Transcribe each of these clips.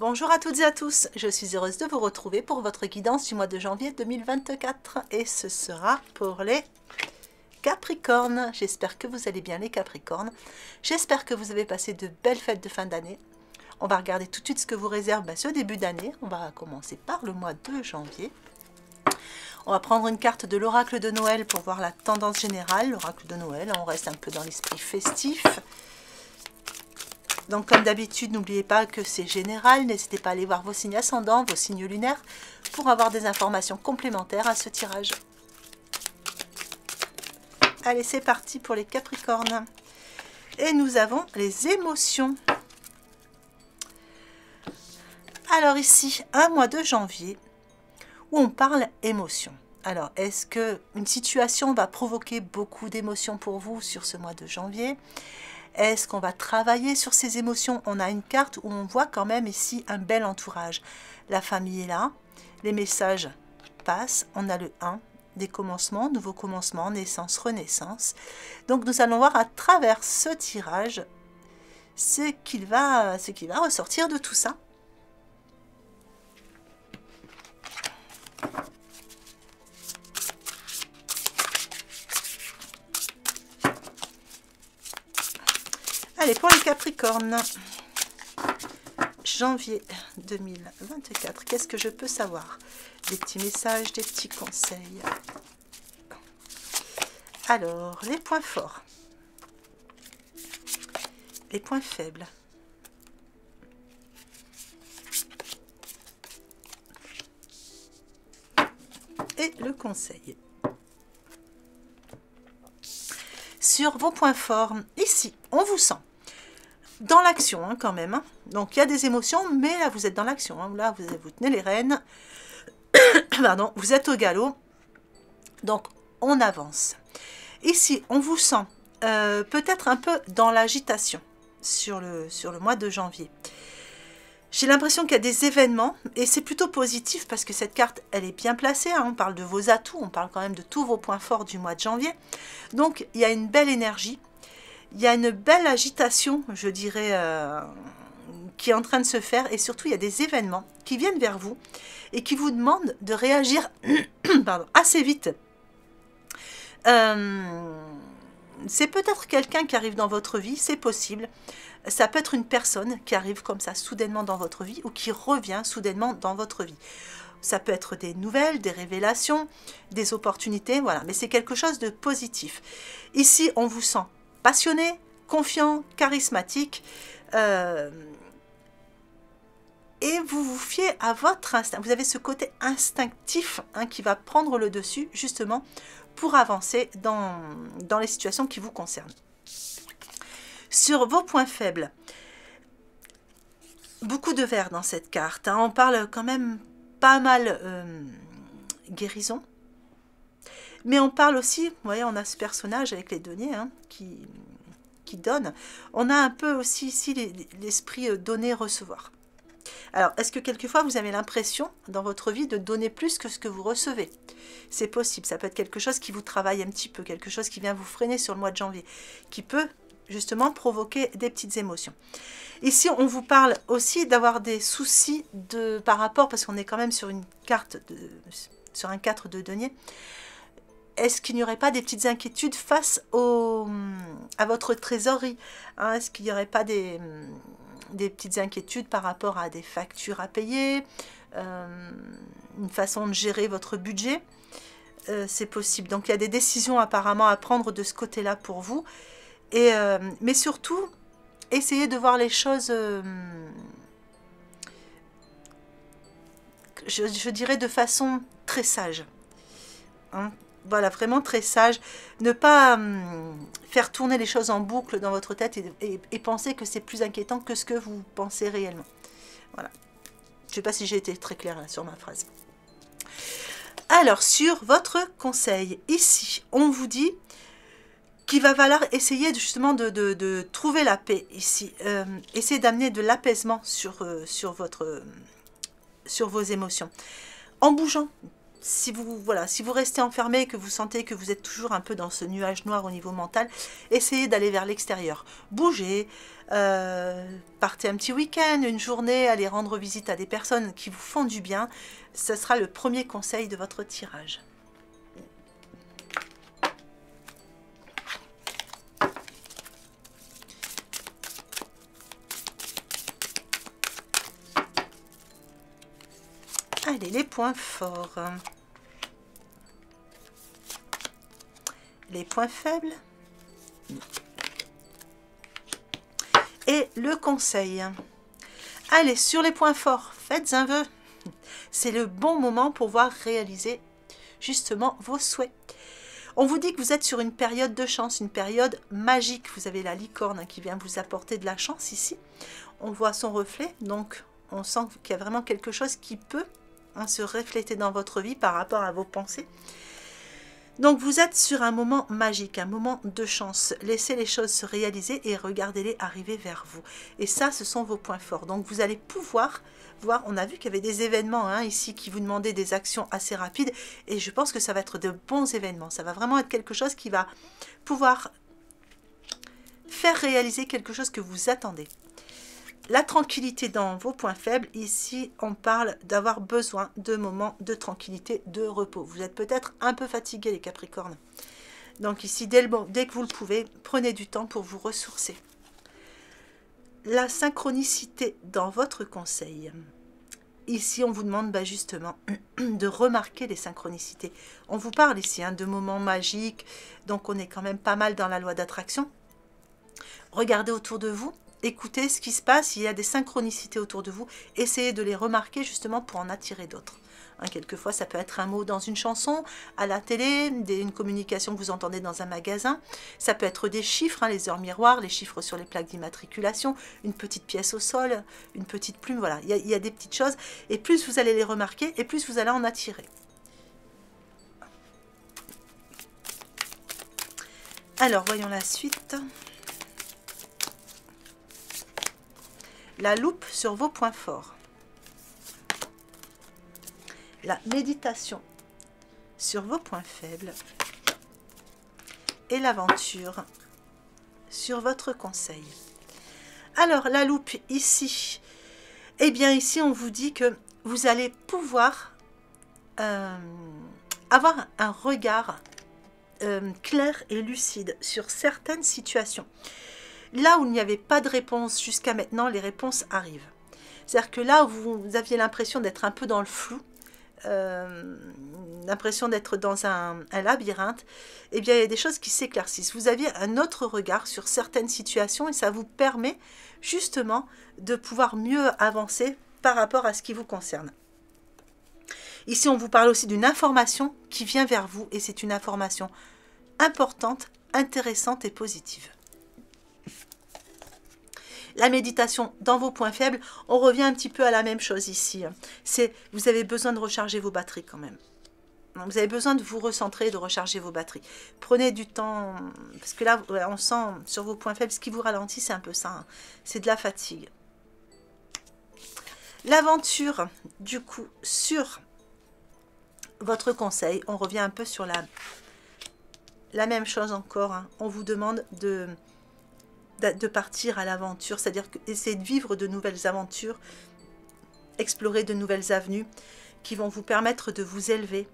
Bonjour à toutes et à tous, je suis heureuse de vous retrouver pour votre guidance du mois de janvier 2024 et ce sera pour les Capricornes. J'espère que vous allez bien les Capricornes, j'espère que vous avez passé de belles fêtes de fin d'année. On va regarder tout de suite ce que vous réserve ce début d'année. On va commencer par le mois de janvier. On va prendre une carte de l'oracle de Noël pour voir la tendance générale. L'oracle de Noël, on reste un peu dans l'esprit festif. Donc comme d'habitude, n'oubliez pas que c'est général. N'hésitez pas à aller voir vos signes ascendants, vos signes lunaires pour avoir des informations complémentaires à ce tirage. Allez, c'est parti pour les Capricornes. Et nous avons les émotions. Alors ici, un mois de janvier où on parle émotion. Alors, est-ce qu'une situation va provoquer beaucoup d'émotions pour vous sur ce mois de janvier? Est-ce qu'on va travailler sur ces émotions? On a une carte où on voit quand même ici un bel entourage. La famille est là, les messages passent, on a le 1, des commencements, nouveaux commencements, naissance, renaissance. Donc nous allons voir à travers ce tirage ce qui va ressortir de tout ça. Allez, pour les Capricornes, janvier 2024, qu'est-ce que je peux savoir? Des petits messages, des petits conseils. Alors, les points forts, les points faibles, et le conseil. Sur vos points forts, ici, on vous sent dans l'action quand même. Donc il y a des émotions, mais là vous êtes dans l'action. Là vous tenez les rênes. Pardon, vous êtes au galop. Donc on avance. Ici, on vous sent peut-être un peu dans l'agitation sur le mois de janvier. J'ai l'impression qu'il y a des événements et c'est plutôt positif parce que cette carte, elle est bien placée. On parle de vos atouts, on parle quand même de tous vos points forts du mois de janvier. Donc, il y a une belle énergie, il y a une belle agitation, je dirais, qui est en train de se faire. Et surtout, il y a des événements qui viennent vers vous et qui vous demandent de réagir pardon, assez vite. C'est peut-être quelqu'un qui arrive dans votre vie, c'est possible. Ça peut être une personne qui arrive comme ça soudainement dans votre vie ou qui revient soudainement dans votre vie. Ça peut être des nouvelles, des révélations, des opportunités, voilà. Mais c'est quelque chose de positif. Ici, on vous sent passionné, confiant, charismatique. Et vous vous fiez à votre instinct. Vous avez ce côté instinctif qui va prendre le dessus justement pour avancer dans les situations qui vous concernent. Sur vos points faibles, beaucoup de vert dans cette carte. On parle quand même pas mal guérison. Mais on parle aussi, vous voyez, on a ce personnage avec les deniers qui donne. On a un peu aussi ici l'esprit donner-recevoir. Alors, est-ce que quelquefois vous avez l'impression dans votre vie de donner plus que ce que vous recevez? C'est possible, ça peut être quelque chose qui vous travaille un petit peu, quelque chose qui vient vous freiner sur le mois de janvier, qui peut justement provoquer des petites émotions. Ici, on vous parle aussi d'avoir des soucis par rapport, parce qu'on est quand même sur une carte, sur un 4 de denier. Est-ce qu'il n'y aurait pas des petites inquiétudes face à votre trésorerie? Est-ce qu'il n'y aurait pas des petites inquiétudes par rapport à des factures à payer, une façon de gérer votre budget? C'est possible. Donc il y a des décisions apparemment à prendre de ce côté-là pour vous. Mais surtout, essayez de voir les choses, je dirais, de façon très sage. Voilà, vraiment très sage. Ne pas faire tourner les choses en boucle dans votre tête et penser que c'est plus inquiétant que ce que vous pensez réellement. Voilà. Je ne sais pas si j'ai été très claire là, sur ma phrase. Alors, sur votre conseil, ici, on vous dit qu'il va falloir essayer justement de trouver la paix ici. Essayez d'amener de l'apaisement sur vos émotions. En bougeant. si vous, voilà, si vous restez enfermé et que vous sentez que vous êtes toujours un peu dans ce nuage noir au niveau mental, essayez d'aller vers l'extérieur. Bougez, partez un petit week-end, une journée, allez rendre visite à des personnes qui vous font du bien. Ce sera le premier conseil de votre tirage. Allez, les points forts. Les points faibles. Et le conseil. Allez, sur les points forts, faites un vœu. C'est le bon moment pour pouvoir réaliser justement vos souhaits. On vous dit que vous êtes sur une période de chance, une période magique. Vous avez la licorne qui vient vous apporter de la chance ici. On voit son reflet, donc on sent qu'il y a vraiment quelque chose qui peut se refléter dans votre vie par rapport à vos pensées. Donc vous êtes sur un moment magique, un moment de chance. Laissez les choses se réaliser et regardez-les arriver vers vous. Et ça, ce sont vos points forts. Donc vous allez pouvoir voir, on a vu qu'il y avait des événements ici qui vous demandaient des actions assez rapides. Et je pense que ça va être de bons événements. Ça va vraiment être quelque chose qui va pouvoir faire réaliser quelque chose que vous attendez. La tranquillité dans vos points faibles, ici on parle d'avoir besoin de moments de tranquillité, de repos. Vous êtes peut-être un peu fatigué les Capricornes. Donc ici, dès que vous le pouvez, prenez du temps pour vous ressourcer. La synchronicité dans votre conseil. Ici on vous demande justement de remarquer les synchronicités. On vous parle ici de moments magiques, donc on est quand même pas mal dans la loi d'attraction. Regardez autour de vous. Écoutez ce qui se passe, il y a des synchronicités autour de vous, essayez de les remarquer justement pour en attirer d'autres. Quelquefois, ça peut être un mot dans une chanson, à la télé, une communication que vous entendez dans un magasin. Ça peut être des chiffres, les heures miroirs, les chiffres sur les plaques d'immatriculation, une petite pièce au sol, une petite plume, voilà. Il y a des petites choses, et plus vous allez les remarquer, et plus vous allez en attirer. Alors, voyons la suite. La loupe sur vos points forts. La méditation sur vos points faibles. Et l'aventure sur votre conseil. Alors, la loupe ici. Eh bien, ici, on vous dit que vous allez pouvoir avoir un regard clair et lucide sur certaines situations. Là où il n'y avait pas de réponse jusqu'à maintenant, les réponses arrivent. C'est-à-dire que là où vous aviez l'impression d'être un peu dans le flou, l'impression d'être dans un labyrinthe, eh bien il y a des choses qui s'éclaircissent. Vous aviez un autre regard sur certaines situations et ça vous permet justement de pouvoir mieux avancer par rapport à ce qui vous concerne. Ici, on vous parle aussi d'une information qui vient vers vous et c'est une information importante, intéressante et positive. La méditation dans vos points faibles, on revient un petit peu à la même chose ici. C'est vous avez besoin de recharger vos batteries quand même. Vous avez besoin de vous recentrer, de recharger vos batteries. Prenez du temps, parce que là, on sent sur vos points faibles, ce qui vous ralentit, c'est un peu ça. C'est de la fatigue. L'aventure, du coup, sur votre conseil, on revient un peu sur la même chose encore. On vous demande de partir à l'aventure, c'est-à-dire essayer de vivre de nouvelles aventures, explorer de nouvelles avenues qui vont vous permettre de vous élever.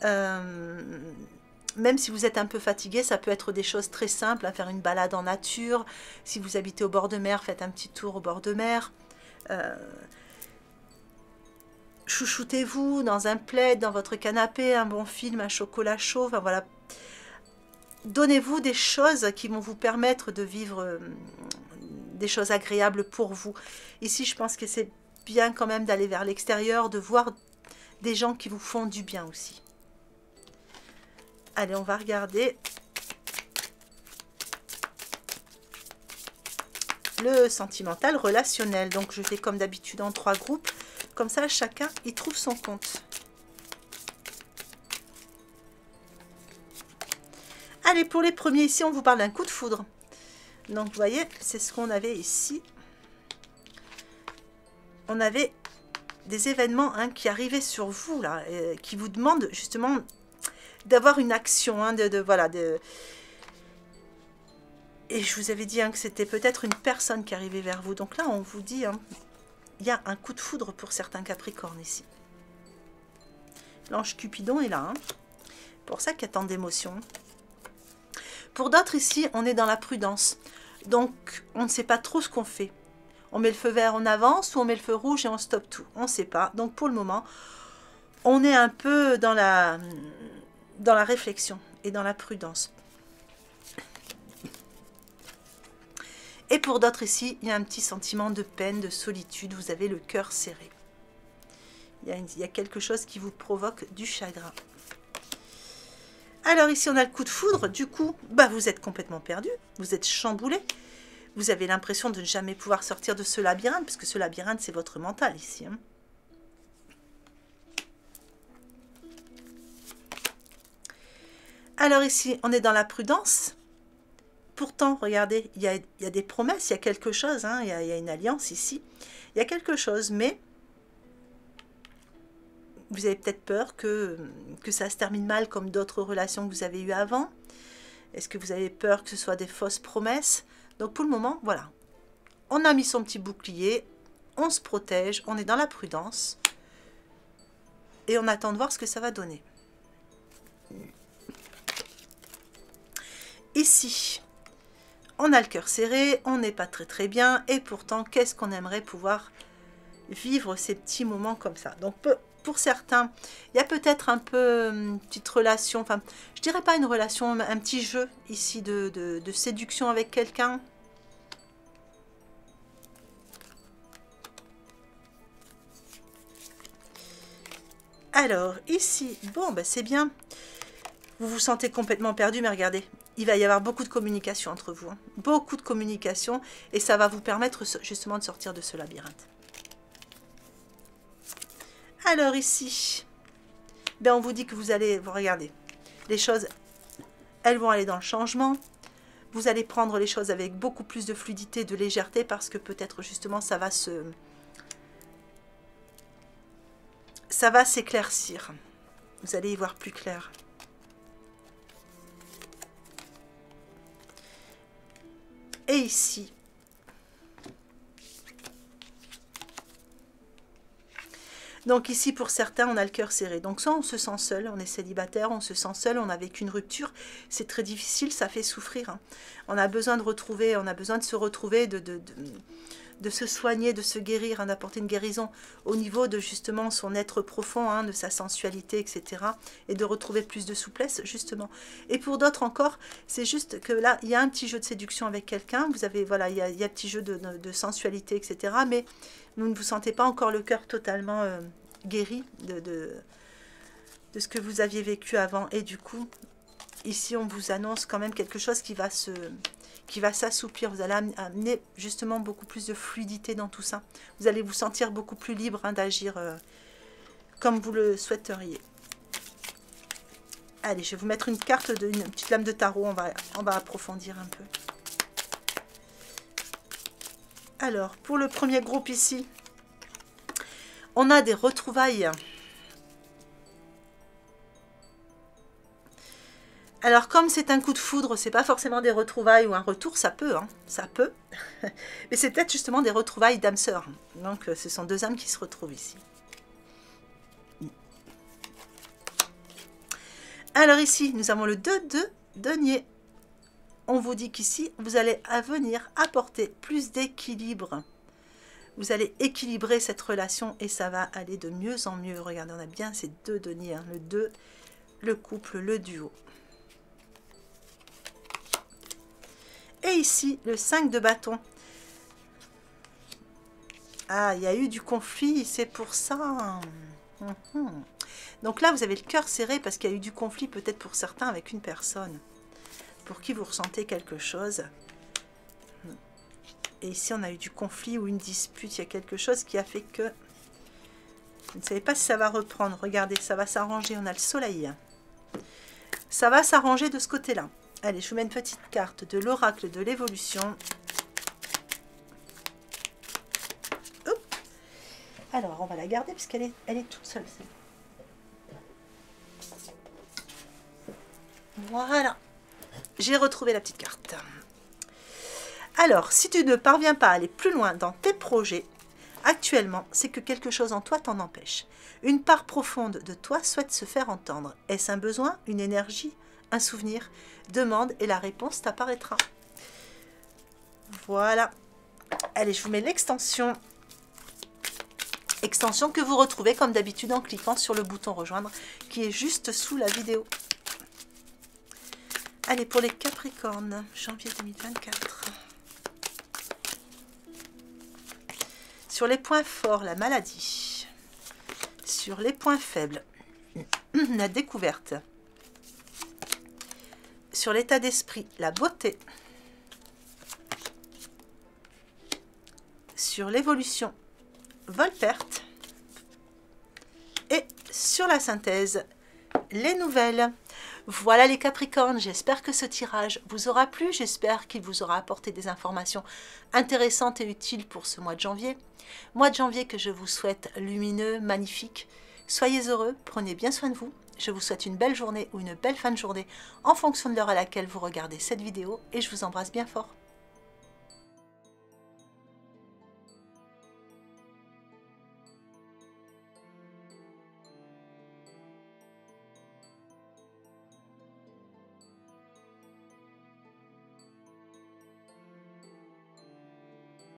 Même si vous êtes un peu fatigué, ça peut être des choses très simples, faire une balade en nature. Si vous habitez au bord de mer, faites un petit tour au bord de mer. Chouchoutez-vous dans un plaid, dans votre canapé, un bon film, un chocolat chaud, enfin voilà. Donnez-vous des choses qui vont vous permettre de vivre des choses agréables pour vous. Ici, je pense que c'est bien quand même d'aller vers l'extérieur, de voir des gens qui vous font du bien aussi. Allez, on va regarder le sentimental relationnel. Donc, je fais comme d'habitude en 3 groupes. Comme ça, chacun y trouve son compte. Allez, pour les premiers, ici, on vous parle d'un coup de foudre. Donc, vous voyez, c'est ce qu'on avait ici. On avait des événements hein, qui arrivaient sur vous, là, qui vous demandent justement d'avoir une action, hein, voilà, et je vous avais dit hein, que c'était peut-être une personne qui arrivait vers vous. Donc là, on vous dit, hein, il y a un coup de foudre pour certains Capricornes ici. L'ange Cupidon est là, hein, pour ça qu'il y a tant d'émotions. Pour d'autres ici, on est dans la prudence. Donc, on ne sait pas trop ce qu'on fait. On met le feu vert, on avance, ou on met le feu rouge et on stoppe tout. On ne sait pas. Donc, pour le moment, on est un peu dans la réflexion et dans la prudence. Et pour d'autres ici, il y a un petit sentiment de peine, de solitude. Vous avez le cœur serré. Il y a quelque chose qui vous provoque du chagrin. Alors ici, on a le coup de foudre. Du coup, bah, vous êtes complètement perdu. Vous êtes chamboulé. Vous avez l'impression de ne jamais pouvoir sortir de ce labyrinthe, parce que ce labyrinthe, c'est votre mental ici. Hein. Alors ici, on est dans la prudence. Pourtant, regardez, il y a des promesses, il y a quelque chose. Hein, il y a une alliance ici. Il y a quelque chose, mais vous avez peut-être peur que ça se termine mal comme d'autres relations que vous avez eues avant. Est-ce que vous avez peur que ce soit des fausses promesses? Donc pour le moment, voilà. On a mis son petit bouclier, on se protège, on est dans la prudence. Et on attend de voir ce que ça va donner. Ici, on a le cœur serré, on n'est pas très bien. Et pourtant, qu'est-ce qu'on aimerait pouvoir vivre ces petits moments comme ça. Donc pour certains, il y a peut-être un peu une petite relation, enfin, je dirais pas une relation, un petit jeu ici de séduction avec quelqu'un. Alors, ici, bon, ben c'est bien. Vous vous sentez complètement perdu, mais regardez, il va y avoir beaucoup de communication entre vous. Hein. Beaucoup de communication, et ça va vous permettre justement de sortir de ce labyrinthe. Alors ici, ben on vous dit que vous allez, vous regardez, les choses, elles vont aller dans le changement. Vous allez prendre les choses avec beaucoup plus de fluidité, de légèreté, parce que peut-être justement ça va s'éclaircir. Vous allez y voir plus clair. Et ici, donc ici, pour certains, on a le cœur serré. Donc soit on se sent seul, on est célibataire, on se sent seul, on a vécu une rupture. C'est très difficile, ça fait souffrir. Hein. On a besoin de retrouver, on a besoin de se retrouver, de se soigner, de se guérir, hein, d'apporter une guérison au niveau de justement son être profond, hein, de sa sensualité, etc. Et de retrouver plus de souplesse, justement. Et pour d'autres encore, c'est juste que là, il y a un petit jeu de séduction avec quelqu'un. Vous avez, voilà, il y a un petit jeu de sensualité, etc. Mais vous ne vous sentez pas encore le cœur totalement guéri de ce que vous aviez vécu avant. Et du coup, ici, on vous annonce quand même quelque chose qui va s'assouplir. Vous allez amener justement beaucoup plus de fluidité dans tout ça. Vous allez vous sentir beaucoup plus libre hein, d'agir comme vous le souhaiteriez. Allez, je vais vous mettre une carte, une petite lame de tarot. On va approfondir un peu. Alors, pour le premier groupe ici, on a des retrouvailles. Alors, comme c'est un coup de foudre, c'est pas forcément des retrouvailles ou un retour, ça peut, hein, ça peut. Mais c'est peut-être justement des retrouvailles d'âmes sœurs. Donc, ce sont deux âmes qui se retrouvent ici. Alors ici, nous avons le 2 de denier. On vous dit qu'ici, vous allez venir apporter plus d'équilibre. Vous allez équilibrer cette relation et ça va aller de mieux en mieux. Regardez, on a bien ces deux deniers, hein, le 2, le couple, le duo. Et ici, le 5 de bâton. Ah, il y a eu du conflit, c'est pour ça. Donc là, vous avez le cœur serré parce qu'il y a eu du conflit, peut-être pour certains, avec une personne. Pour qui vous ressentez quelque chose. Et ici, on a eu du conflit ou une dispute. Il y a quelque chose qui a fait que... Vous ne savez pas si ça va reprendre. Regardez, ça va s'arranger. On a le soleil. Ça va s'arranger de ce côté-là. Allez, je vous mets une petite carte de l'oracle de l'évolution. Alors, on va la garder puisqu'elle est, elle est toute seule. Voilà. J'ai retrouvé la petite carte. Alors, si tu ne parviens pas à aller plus loin dans tes projets, actuellement, c'est que quelque chose en toi t'en empêche. Une part profonde de toi souhaite se faire entendre. Est-ce un besoin, une énergie, un souvenir? Demande et la réponse t'apparaîtra. Voilà. Allez, je vous mets l'extension. Extension que vous retrouvez comme d'habitude en cliquant sur le bouton rejoindre qui est juste sous la vidéo. Allez, pour les Capricornes, janvier 2024. Sur les points forts, la maladie. Sur les points faibles, la découverte. Sur l'état d'esprit, la beauté. Sur l'évolution, vol-perte. Et sur la synthèse, les nouvelles. Voilà les Capricornes, j'espère que ce tirage vous aura plu, j'espère qu'il vous aura apporté des informations intéressantes et utiles pour ce mois de janvier. Mois de janvier que je vous souhaite lumineux, magnifique. Soyez heureux, prenez bien soin de vous. Je vous souhaite une belle journée ou une belle fin de journée en fonction de l'heure à laquelle vous regardez cette vidéo et je vous embrasse bien fort.